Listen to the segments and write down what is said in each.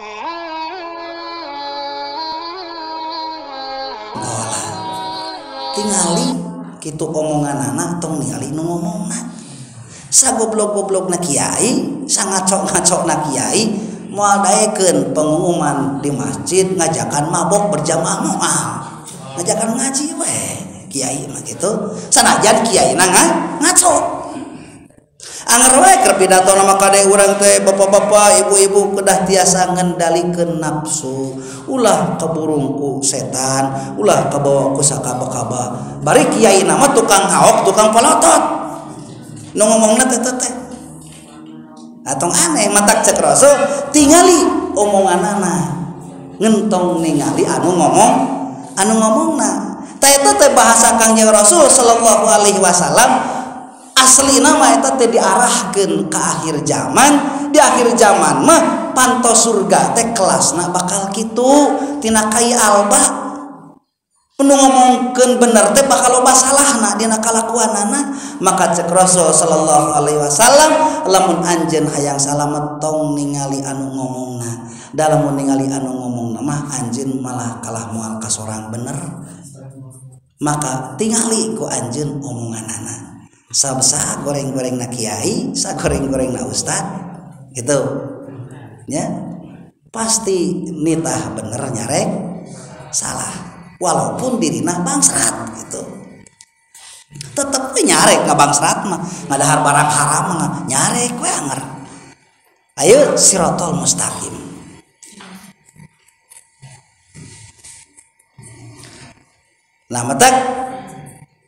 Olah tingali kitu omongan anak tong ningali nu ngomongna sagoblok-goblok na kiai sangacok-ngacok na kiai moal daekeun pengumuman di masjid ngajakan mabok berjamaah moal ngajakan ngaji we kiai mah gitu sanajan kiai na ngaco anger we keur pidato na makade urang teh bapak-bapak ibu-ibu kedah tiasa ngendalikeun nafsu ulah kaburung ku setan ulah kabawa ku sakaba-kaba bari kiai nama tukang haok tukang palotot nu ngomongna teh atong aneh matak cek Rasul tingali omonganana ngentong ningali anu ngomongna teh eta teh bahasa Kangjeng Rasul sallallahu alaihi wasallam aslina mah eta teh diarahkeun ka akhir zaman di akhir zaman mah pantos surga teh kelasna bakal kitu tina kai alba nu ngomongkeun bener teh bakal loba salahna dina kalakuanana maka cek Rasul sallallahu alaihi wasallam lamun anjeun hayang salamet tong ningali anu ngomongna dalam ningali anu ngomongna mah anjeun malah kalah moal ka sorang bener maka tingali ku anjeun omonganana sabsa goreng-goreng na kiai sa goreng-goreng na ustad gitu nya pasti nitah bener nyarek salah walaupun dirina bangsrat gitu tetep we nyarek ka bangsrat mah ngadahar barang haram mah nyarek we anger ayo sirotol mustaqim nah matak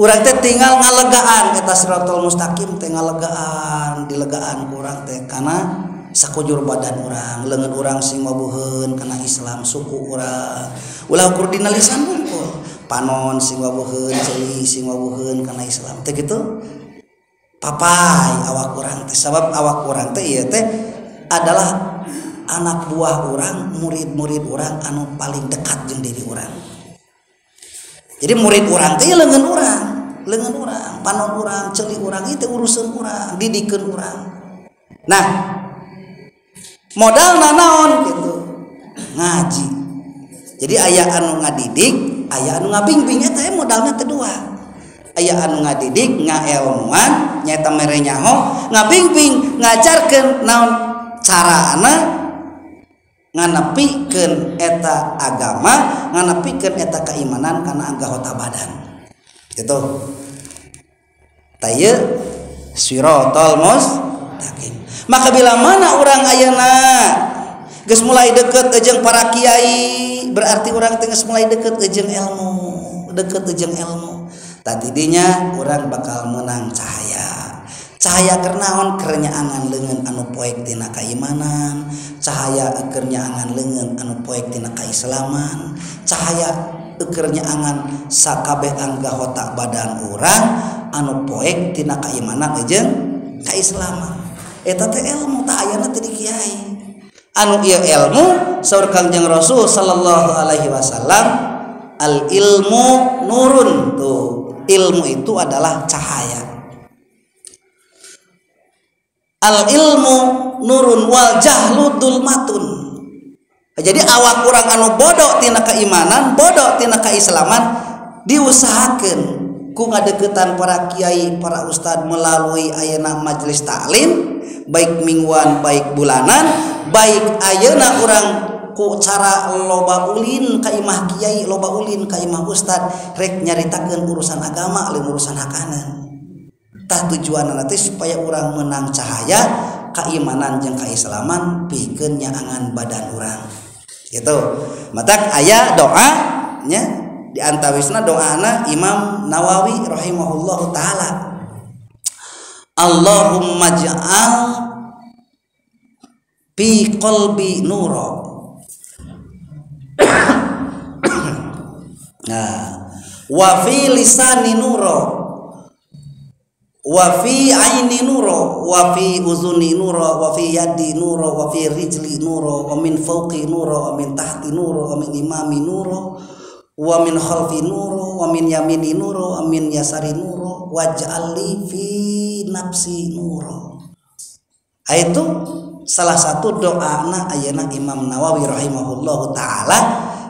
urang teh tinggal ngalegaan eta sirotol mustaqim teh ngalegaan dilegaan urang teh kana sakujur badan urang leungeun urang sing wabuheun kana Islam suku urang ulah ukur dina lisan bungkul panon sing wabuheun ceuli sing wabuheun kana Islam teh kitu papai awak urang teh sabab awak urang teh ieu teh adalah anak buah urang murid-murid urang anu paling dekat jeung diri urang jadi murid urang teh leungeun urang panon urang ceuli urang ieu teh urusan urang didikeun urang nah modal naon gitu ngaji jadi aya anu ngadidik aya anu ngabimbing eta modalna teh dua aya anu ngadidik ngaelmuan nyaeta mere nyaho ngabimbing ngajarkeun naon carana nganepikeun eta agama nganepikeun eta keimanan kana anggota badan gitu tayeu sirotol mustaqim maka bila mana orang ayeuna geus mulai deket jeung para kiai berarti orang teh geus mulai deket jeung ilmu tadi dinya orang bakal menang cahaya keur naon keur nyaangan leungeun anu poek tina keimanan cahaya keur nyaangan leungeun anu poek tina kaislaman cahaya keur nyaangan sakabeh anggota badan urang anu poek tina keimanan jeung kaislaman eta teh ilmu tah ayana teh di kiai anu ieu ilmu saur Kangjeng Rasul sallallahu alaihi wasallam al ilmu nurun tuh ilmu itu adalah cahaya al ilmu nurun wal jahlu dulmatun jadi awak urang anu bodoh tina keimanan bodoh tina kaislaman diusahakeun ku ngadeukeutan para kiai para ustad melalui ayeuna majelis taklim baik mingguan baik bulanan baik ayeuna urang ku cara loba ulin ka imah kiai loba ulin ka imah ustad rek nyaritakeun urusan agama lain urusan hakanan tah tujuanna teh supaya urang menang cahaya keimanan jeung kaislaman pikeun nyaangan badan urang gitu matak aya doa nya di antawisna doana Imam Nawawi rahimahullahu taala Allahumma ja'al fi qalbi nura nah wa fi lisani nura wa fi aini nura wa fi uzuni nura wa fi yadi nura wa fi rijli nura wa min fawqi nura wa min tahti nura wa min imami nura wa min khalfi nuru wa min yamini nuru wa min yasari nuru waj'alli fi nafsi nuru itu salah satu doana ayeuna Imam Nawawi rahimahullahu taala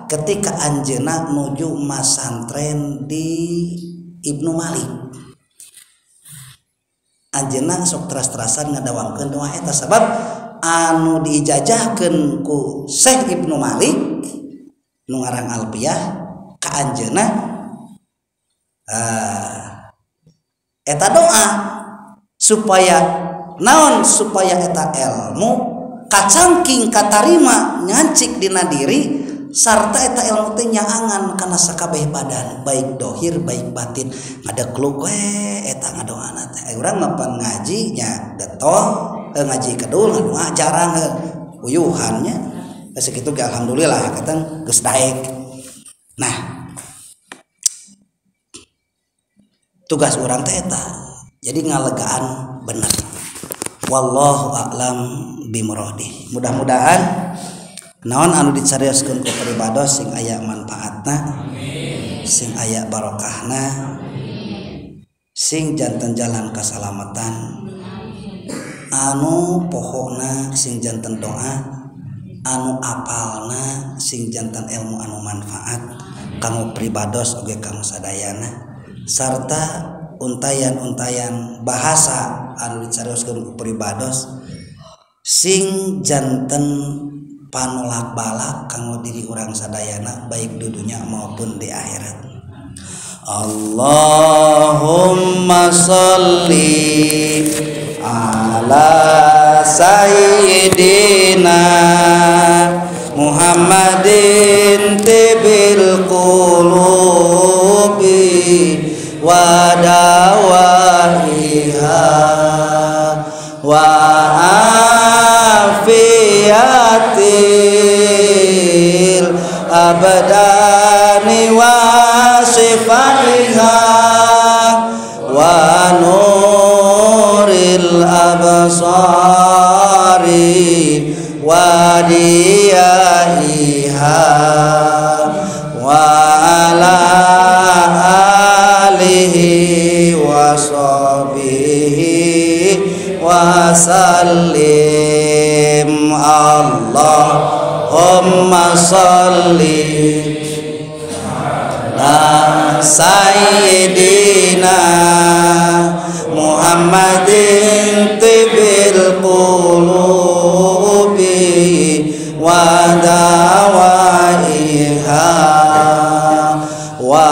ketika anjeunna nuju masantren di Ibnu Malik. Anjeunna sok teras-terasan ngadawangkeun doa eta sabab anu diijajahkeun ku Syekh Ibnu Malik nu ngaran Alfiyah ka anjeunna eta doa supaya naon, supaya eta ilmu kacangking katarima nyancik dina diri sarta eta ilmu teh nyaangan kana sakabeh badan baik dohir baik batin ngadeklup we eta ngadoana teh urang mah pan ngaji nya getol ngaji kedul ngadoa jarang uyuhannya sakitu ge alhamdulillah katang geus daek. Nah tugas urang teh eta jadi ngalegaan bener. Wallahu a'lam bimuradi. Mudah-mudahan naon anu dicarioskeun ku peribados sing aya manfaatna, sing aya barokahna, sing janten jalan kasalamatan, anu pokokna sing janten doa, anu apalna sing janten ilmu anu manfaat kanggo peribados oge kanggo sadayana, sarta untayan-untayan bahasa anu dicarioskeun ku peribados sing janten panolak bala kanggo diri urang sadayana baik di dunya maupun di akhirat. Allahumma sholli ala sayyidina Muhammadin tibil qulubi wa dawaiha wa afiyatil abdani wa sifaiha wa nuril absari wa diyaiha wa ala wa sahbihi wa sallim. Allahumma sholli ala sayyidina Muhammadin tibil qulubi wa dawaiha wa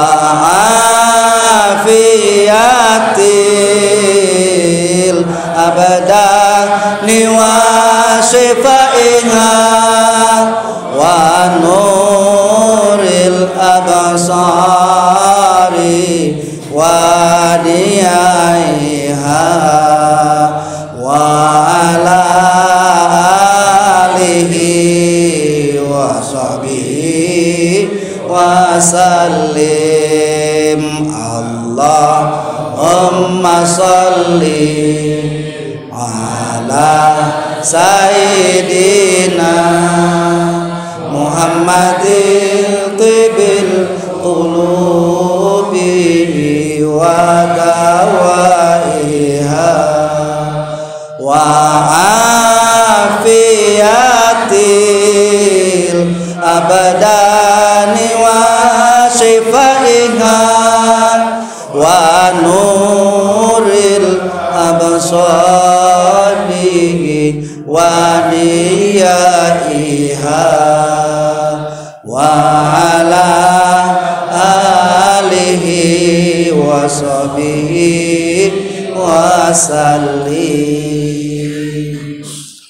afiyatil abdani wa sifaiha wa nuril absari wa diyaiha wa ala alihi wa sahbihi wa sallim. Allahumma sholli ala sayyidina Muhammadin tibil qulubi wa dawaiha wa afiyatil abdani wa sifaiha wa nuril absari wa diyaiha wa ala alihi wa sahbihi wa sallim.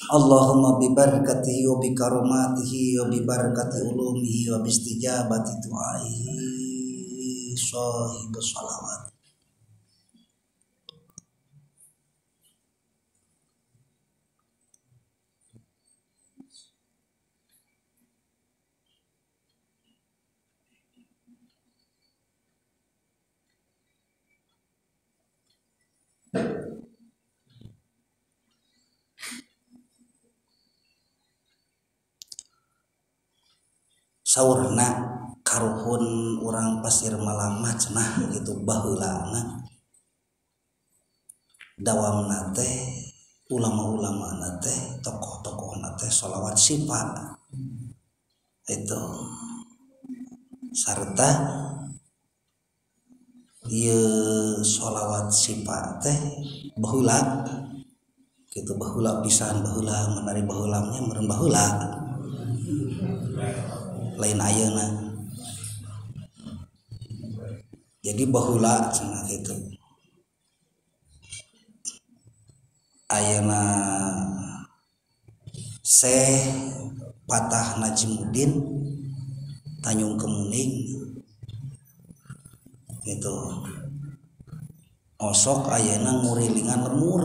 Allahumma bi barakatihi wa bi karomatihi wa bi barakati ulumihi wa bi istijabati du'aihi sahibus salawat. Saurna karuhun urang pasir Malamat cenah gitu baheulana dawamna teh ulama-ulama teh tokoh sholawat sifat itu sarta ieu sholawat sifat teh baheula gitu, baheula pisan, baheula menari baheulamnya meureun baheula lain ayeuna. Jadi baheula cenah kitu. Ayeuna Syekh Patah Najimuddin Tanjung Kemuning gitu. Osok ayeuna ngurilingan lemur.